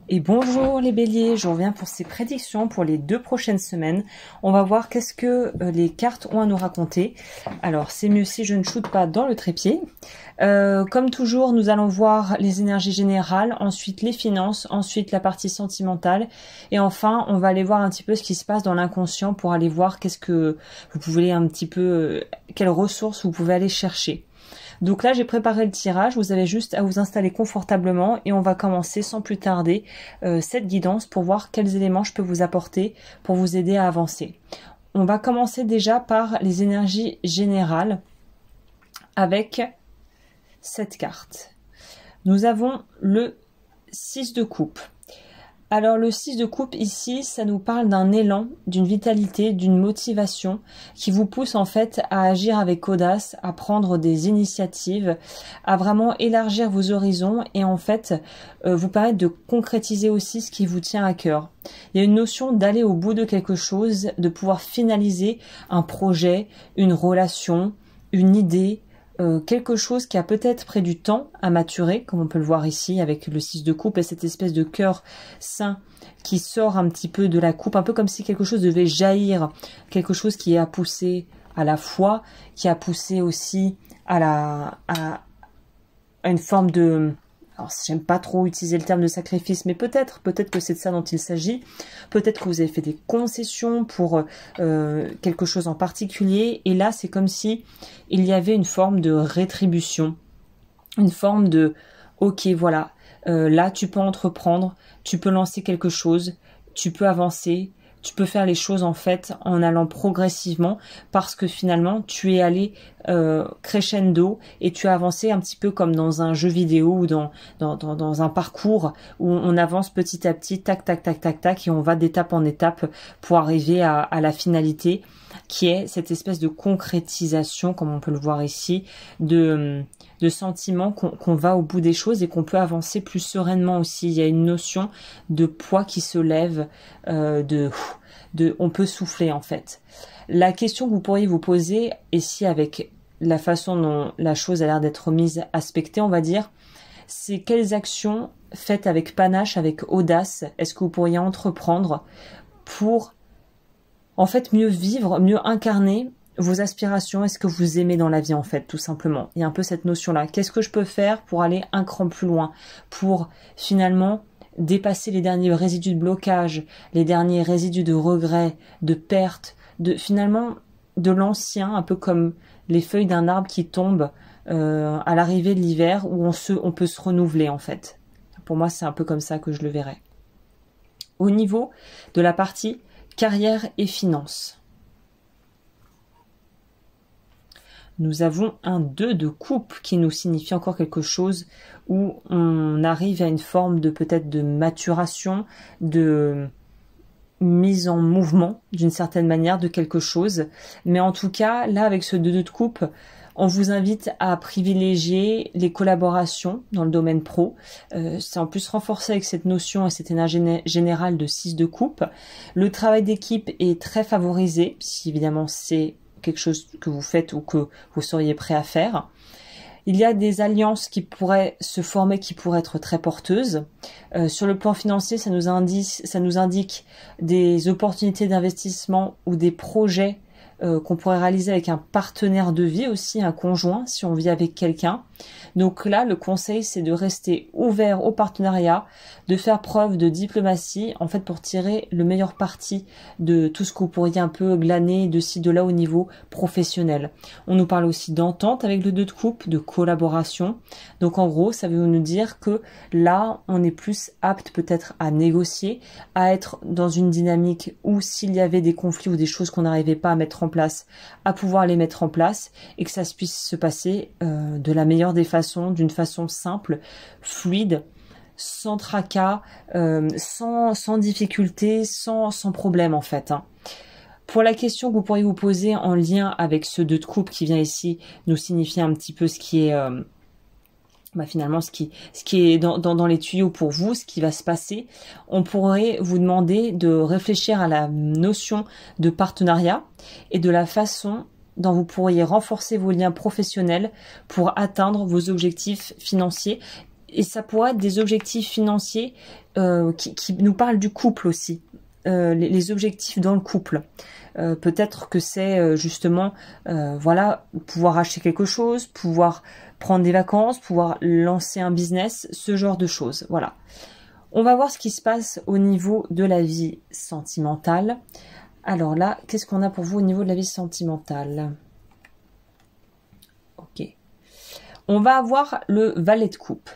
Et bonjour les béliers, je reviens pour ces prédictions pour les 2 prochaines semaines. On va voir qu'est-ce que les cartes ont à nous raconter. Alors c'est mieux si je ne shoote pas dans le trépied. Comme toujours, nous allons voir les énergies générales, ensuite les finances, ensuite la partie sentimentale. Et enfin, on va aller voir un petit peu ce qui se passe dans l'inconscient pour aller voir qu'est-ce que vous pouvez un petit peu, quelles ressources vous pouvez aller chercher. Donc là, j'ai préparé le tirage, vous avez juste à vous installer confortablement et on va commencer sans plus tarder cette guidance pour voir quels éléments je peux vous apporter pour vous aider à avancer. On va commencer déjà par les énergies générales avec cette carte. Nous avons le 6 de coupe. Alors le 6 de coupe ici, ça nous parle d'un élan, d'une vitalité, d'une motivation qui vous pousse en fait à agir avec audace, à prendre des initiatives, à vraiment élargir vos horizons et en fait vous permettre de concrétiser aussi ce qui vous tient à cœur. Il y a une notion d'aller au bout de quelque chose, de pouvoir finaliser un projet, une relation, une idée, quelque chose qui a peut-être pris du temps à maturer, comme on peut le voir ici avec le 6 de coupe et cette espèce de cœur saint qui sort un petit peu de la coupe, un peu comme si quelque chose devait jaillir, quelque chose qui a poussé à la foi, qui a poussé aussi à une forme de... Alors, j'aime pas trop utiliser le terme de sacrifice, mais peut-être que c'est de ça dont il s'agit. Peut-être que vous avez fait des concessions pour quelque chose en particulier. Et là, c'est comme si il y avait une forme de rétribution. Une forme de, ok, voilà, là, tu peux entreprendre, tu peux lancer quelque chose, tu peux avancer, tu peux faire les choses en fait en allant progressivement parce que finalement tu es allé crescendo et tu as avancé un petit peu comme dans un jeu vidéo ou dans un parcours où on avance petit à petit, tac, tac, tac, tac, tac, et on va d'étape en étape pour arriver à la finalité qui est cette espèce de concrétisation, comme on peut le voir ici, de sentiment qu'on va au bout des choses et qu'on peut avancer plus sereinement aussi. Il y a une notion de poids qui se lève, on peut souffler en fait. La question que vous pourriez vous poser, ici avec la façon dont la chose a l'air d'être mise, aspectée, on va dire, c'est quelles actions faites avec panache, avec audace, est-ce que vous pourriez entreprendre pour en fait mieux vivre, mieux incarner vos aspirations, est-ce que vous aimez dans la vie en fait, tout simplement. Il y a un peu cette notion-là. Qu'est-ce que je peux faire pour aller un cran plus loin, pour finalement dépasser les derniers résidus de blocage, les derniers résidus de regret, de perte, finalement de l'ancien, un peu comme les feuilles d'un arbre qui tombent à l'arrivée de l'hiver où on peut se renouveler en fait. Pour moi, c'est un peu comme ça que je le verrais. Au niveau de la partie carrière et finances, nous avons un 2 de coupe qui nous signifie encore quelque chose où on arrive à une forme de peut-être de maturation, de mise en mouvement d'une certaine manière de quelque chose. Mais en tout cas, là avec ce 2 de coupe, on vous invite à privilégier les collaborations dans le domaine pro. C'est en plus renforcé avec cette notion et cette énergie générale de 6 de coupe. Le travail d'équipe est très favorisé, si évidemment c'est quelque chose que vous faites ou que vous seriez prêt à faire. Il y a des alliances qui pourraient se former, qui pourraient être très porteuses. Sur le plan financier, ça nous indique des opportunités d'investissement ou des projets qu'on pourrait réaliser avec un partenaire de vie aussi, un conjoint, si on vit avec quelqu'un. Donc là, le conseil, c'est de rester ouvert au partenariat, de faire preuve de diplomatie, en fait, pour tirer le meilleur parti de tout ce que vous pourriez un peu glaner de ci, de là au niveau professionnel. On nous parle aussi d'entente avec le 2 de coupe, de collaboration. Donc en gros, ça veut nous dire que là, on est plus apte peut-être à négocier, à être dans une dynamique où s'il y avait des conflits ou des choses qu'on n'arrivait pas à mettre en place, à pouvoir les mettre en place et que ça puisse se passer de la meilleure des façons, d'une façon simple, fluide, sans tracas, sans difficulté, sans problème en fait. Hein. Pour la question que vous pourriez vous poser en lien avec ce 2 de coupe qui vient ici nous signifier un petit peu ce qui est... finalement ce qui est dans les tuyaux pour vous, ce qui va se passer, on pourrait vous demander de réfléchir à la notion de partenariat et de la façon dont vous pourriez renforcer vos liens professionnels pour atteindre vos objectifs financiers et ça pourrait être des objectifs financiers qui nous parlent du couple aussi. Les objectifs dans le couple. Peut-être que c'est justement, voilà, pouvoir acheter quelque chose, pouvoir prendre des vacances, pouvoir lancer un business, ce genre de choses. Voilà. On va voir ce qui se passe au niveau de la vie sentimentale. Alors là, qu'est-ce qu'on a pour vous au niveau de la vie sentimentale? Ok. On va avoir le valet de coupe.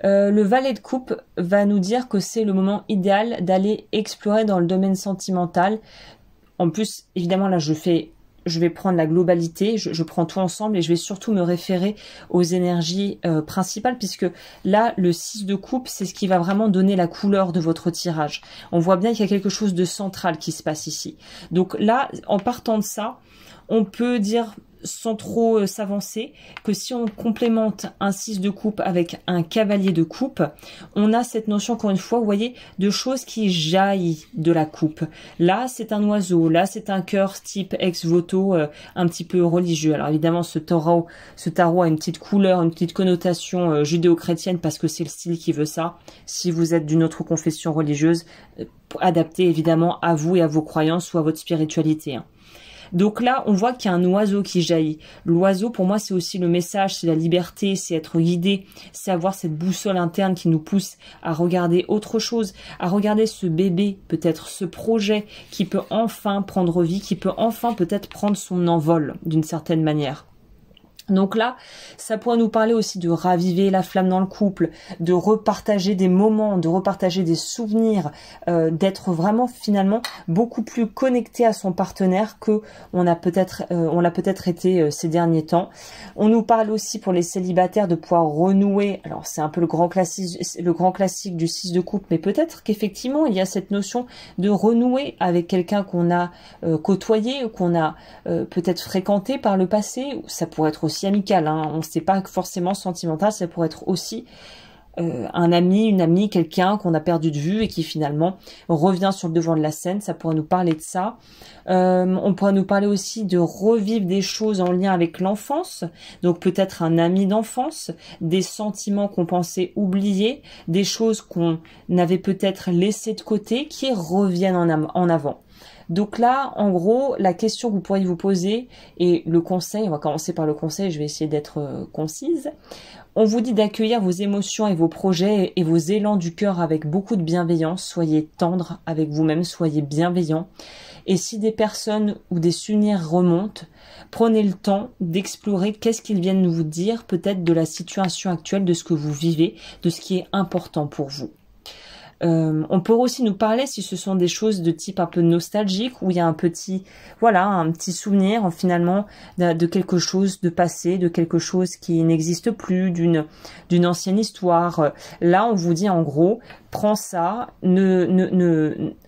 Le valet de coupe va nous dire que c'est le moment idéal d'aller explorer dans le domaine sentimental. En plus, évidemment, là, je vais prendre la globalité, je prends tout ensemble et je vais surtout me référer aux énergies principales, puisque là, le 6 de coupe, c'est ce qui va vraiment donner la couleur de votre tirage. On voit bien qu'il y a quelque chose de central qui se passe ici. Donc là, en partant de ça, on peut dire, sans trop s'avancer, que si on complémente un 6 de coupe avec un cavalier de coupe, on a cette notion, encore une fois, vous voyez, de choses qui jaillissent de la coupe. Là, c'est un oiseau, là, c'est un cœur type ex-voto, un petit peu religieux. Alors évidemment, ce tarot a une petite couleur, une petite connotation judéo-chrétienne, parce que c'est le style qui veut ça. Si vous êtes d'une autre confession religieuse, adaptez évidemment à vous et à vos croyances ou à votre spiritualité, hein. Donc là, on voit qu'il y a un oiseau qui jaillit. L'oiseau, pour moi, c'est aussi le message, c'est la liberté, c'est être guidé, c'est avoir cette boussole interne qui nous pousse à regarder autre chose, à regarder ce bébé, peut-être ce projet qui peut enfin prendre vie, qui peut enfin peut-être prendre son envol d'une certaine manière. Donc là, ça pourrait nous parler aussi de raviver la flamme dans le couple, de repartager des moments, de repartager des souvenirs, d'être vraiment finalement beaucoup plus connecté à son partenaire que on l'a peut-être été ces derniers temps. On nous parle aussi pour les célibataires de pouvoir renouer. Alors c'est un peu le grand classique du 6 de coupe, mais peut-être qu'effectivement il y a cette notion de renouer avec quelqu'un qu'on a côtoyé ou qu'on a peut-être fréquenté par le passé. Ça pourrait être aussi amical, hein. On ne sait pas forcément sentimental, ça pourrait être aussi un ami, une amie, quelqu'un qu'on a perdu de vue et qui finalement revient sur le devant de la scène. Ça pourrait nous parler de ça. On pourrait nous parler aussi de revivre des choses en lien avec l'enfance, donc peut-être un ami d'enfance, des sentiments qu'on pensait oublier, des choses qu'on avait peut-être laissées de côté qui reviennent en avant. Donc là, en gros, la question que vous pourriez vous poser, et le conseil, on va commencer par le conseil, je vais essayer d'être concise. On vous dit d'accueillir vos émotions et vos projets et vos élans du cœur avec beaucoup de bienveillance. Soyez tendre avec vous-même, soyez bienveillant. Et si des personnes ou des souvenirs remontent, prenez le temps d'explorer qu'est-ce qu'ils viennent vous dire, peut-être de la situation actuelle, de ce que vous vivez, de ce qui est important pour vous. On peut aussi nous parler si ce sont des choses de type un peu nostalgique, où il y a un petit souvenir finalement de quelque chose de passé, de quelque chose qui n'existe plus, d'une ancienne histoire. Là, on vous dit en gros, prends ça,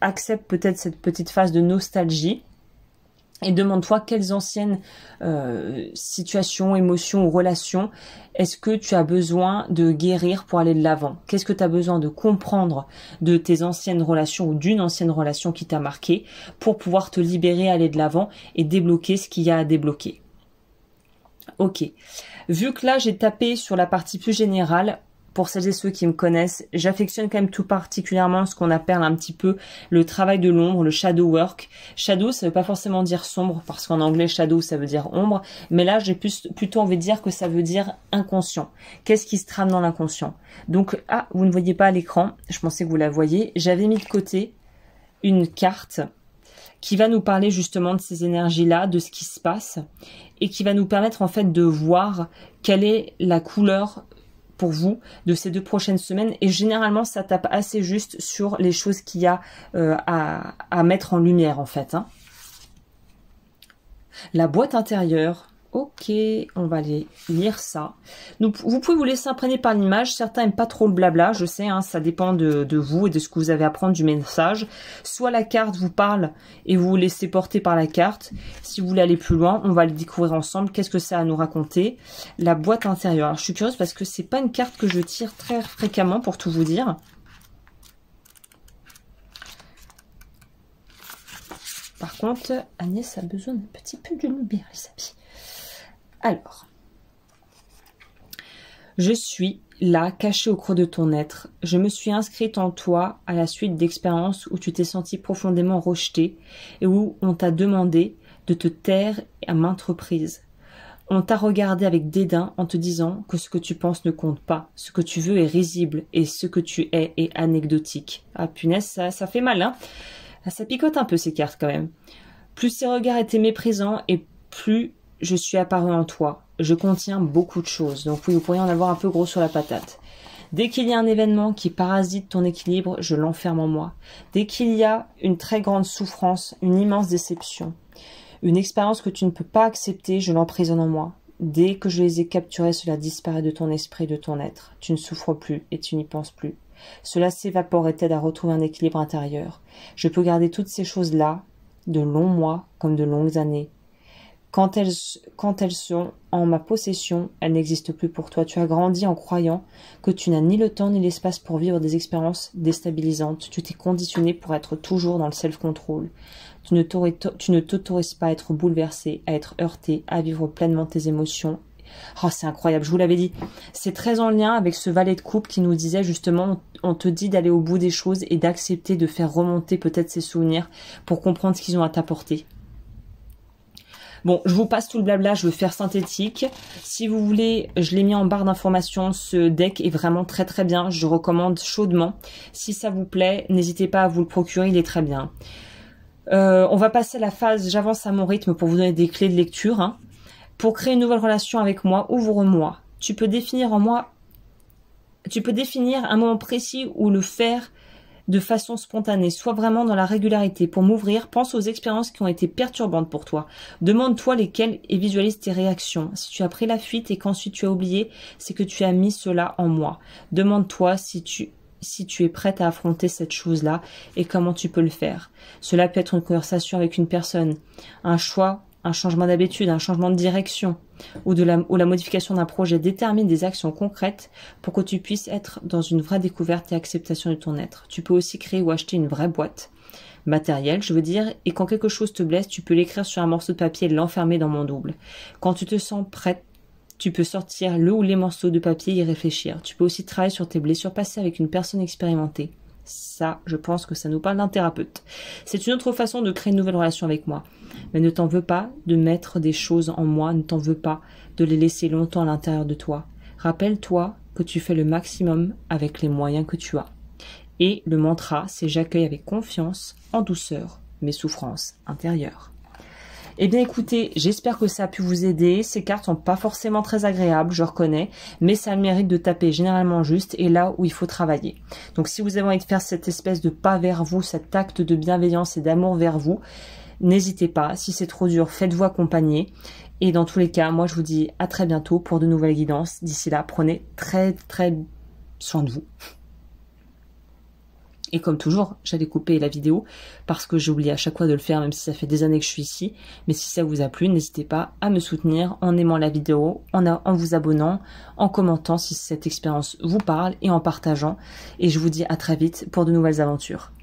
accepte peut-être cette petite phase de nostalgie. Et demande-toi quelles anciennes situations, émotions ou relations est-ce que tu as besoin de guérir pour aller de l'avant? Qu'est-ce que tu as besoin de comprendre de tes anciennes relations ou d'une ancienne relation qui t'a marqué pour pouvoir te libérer, aller de l'avant et débloquer ce qu'il y a à débloquer? Ok. Vu que là, j'ai tapé sur la partie plus générale, pour celles et ceux qui me connaissent, j'affectionne quand même tout particulièrement ce qu'on appelle un petit peu le travail de l'ombre, le shadow work. Shadow, ça veut pas forcément dire sombre, parce qu'en anglais, shadow, ça veut dire ombre. Mais là, j'ai plutôt envie de dire que ça veut dire inconscient. Qu'est-ce qui se trame dans l'inconscient? Donc, vous ne voyez pas à l'écran, je pensais que vous la voyez. J'avais mis de côté une carte qui va nous parler justement de ces énergies-là, de ce qui se passe, et qui va nous permettre en fait de voir quelle est la couleur pour vous de ces 2 prochaines semaines, et généralement ça tape assez juste sur les choses qu'il y a à mettre en lumière en fait, hein. La boîte intérieure, ok, on va aller lire ça. Donc, vous pouvez vous laisser imprégner par l'image. Certains n'aiment pas trop le blabla, je sais, hein, ça dépend de vous et de ce que vous avez à prendre du message. Soit la carte vous parle et vous vous laissez porter par la carte. Si vous voulez aller plus loin, on va le découvrir ensemble. Qu'est-ce que ça a à nous raconter? La boîte intérieure. Alors, je suis curieuse parce que c'est pas une carte que je tire très fréquemment, pour tout vous dire. Par contre, Agnès a besoin d'un petit peu de lumière, les amis. Alors, je suis là, caché au creux de ton être. Je me suis inscrite en toi à la suite d'expériences où tu t'es senti profondément rejeté et où on t'a demandé de te taire à maintes reprises. On t'a regardé avec dédain en te disant que ce que tu penses ne compte pas, ce que tu veux est risible et ce que tu es est anecdotique. Ah punaise, ça fait mal, hein. Ça picote un peu ces cartes quand même. Plus ces regards étaient méprisants et plus je suis apparu en toi. Je contiens beaucoup de choses, donc oui, vous pourriez en avoir un peu gros sur la patate. Dès qu'il y a un événement qui parasite ton équilibre, je l'enferme en moi. Dès qu'il y a une très grande souffrance, une immense déception, une expérience que tu ne peux pas accepter, je l'emprisonne en moi. Dès que je les ai capturés, cela disparaît de ton esprit, de ton être. Tu ne souffres plus et tu n'y penses plus. Cela s'évapore et t'aide à retrouver un équilibre intérieur. Je peux garder toutes ces choses-là de longs mois comme de longues années. Quand elles sont en ma possession, elles n'existent plus pour toi. Tu as grandi en croyant que tu n'as ni le temps ni l'espace pour vivre des expériences déstabilisantes. Tu t'es conditionné pour être toujours dans le self-control. Tu ne t'autorises pas à être bouleversé, à être heurté, à vivre pleinement tes émotions. Oh, c'est incroyable, je vous l'avais dit. C'est très en lien avec ce valet de coupe qui nous disait justement, on te dit d'aller au bout des choses et d'accepter de faire remonter peut-être ces souvenirs pour comprendre ce qu'ils ont à t'apporter. Bon, je vous passe tout le blabla, je veux faire synthétique. Si vous voulez, je l'ai mis en barre d'informations. Ce deck est vraiment très très bien. Je recommande chaudement. Si ça vous plaît, n'hésitez pas à vous le procurer, il est très bien. On va passer à la phase j'avance à mon rythme pour vous donner des clés de lecture. Hein. Pour créer une nouvelle relation avec moi, ouvre-moi. Tu peux définir un moment précis ou le faire de façon spontanée, soit vraiment dans la régularité. Pour m'ouvrir, pense aux expériences qui ont été perturbantes pour toi. Demande-toi lesquelles et visualise tes réactions. Si tu as pris la fuite et qu'ensuite tu as oublié, c'est que tu as mis cela en moi. Demande-toi si tu es prête à affronter cette chose-là et comment tu peux le faire. Cela peut être une conversation avec une personne, un choix, un changement d'habitude, un changement de direction ou la modification d'un projet. Détermine des actions concrètes pour que tu puisses être dans une vraie découverte et acceptation de ton être. Tu peux aussi créer ou acheter une vraie boîte matérielle, je veux dire, et quand quelque chose te blesse, tu peux l'écrire sur un morceau de papier et l'enfermer dans mon double. Quand tu te sens prête, tu peux sortir le ou les morceaux de papier et y réfléchir. Tu peux aussi travailler sur tes blessures passées avec une personne expérimentée. Ça, je pense que ça nous parle d'un thérapeute. C'est une autre façon de créer une nouvelle relation avec moi. Mais ne t'en veux pas de mettre des choses en moi, ne t'en veux pas de les laisser longtemps à l'intérieur de toi. Rappelle-toi que tu fais le maximum avec les moyens que tu as. Et le mantra, c'est j'accueille avec confiance, en douceur, mes souffrances intérieures. Eh bien écoutez, j'espère que ça a pu vous aider. Ces cartes sont pas forcément très agréables, je reconnais, mais ça a le mérite de taper généralement juste et là où il faut travailler. Donc si vous avez envie de faire cette espèce de pas vers vous, cet acte de bienveillance et d'amour vers vous, n'hésitez pas. Si c'est trop dur, faites-vous accompagner. Et dans tous les cas, moi je vous dis à très bientôt pour de nouvelles guidances. D'ici là, prenez très très soin de vous. Et comme toujours, j'allais couper la vidéo parce que j'oublie à chaque fois de le faire, même si ça fait des années que je suis ici. Mais si ça vous a plu, n'hésitez pas à me soutenir en aimant la vidéo, en vous abonnant, en commentant si cette expérience vous parle et en partageant. Et je vous dis à très vite pour de nouvelles aventures.